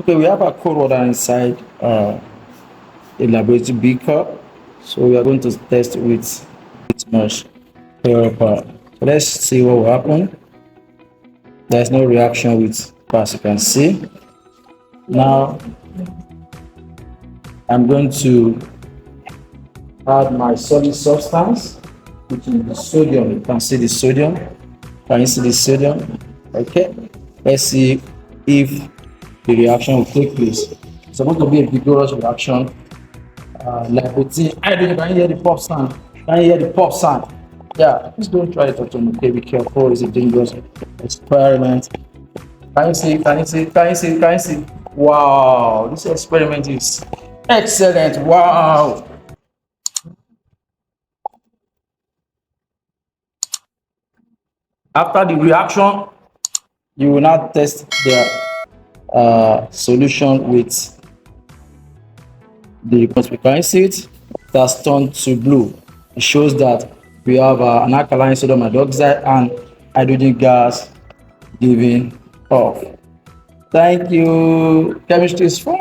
Okay, we have a cold water inside a laboratory beaker. So we are going to test with much purifier. So let's see what will happen. There's no reaction with, as you can see. Now I'm going to add my solid substance, which is the sodium. You can see the sodium. Can you see the sodium? Okay. Let's see if the reaction will take place. It's supposed to be a vigorous reaction. Like with the hydrogen, can you hear the pop sound? Can you hear the pop sound? Yeah, please don't try it at home. Okay, be careful. It's a dangerous experiment. Can you see? Can you see? Can you see? Can you see? Wow, this experiment is excellent. Wow. After the reaction, you will now test the solution with the can see it? It has turned to blue. It shows that we have an alkaline sodium hydroxide and hydrogen gas giving off. Thank you. Chemistry is fun.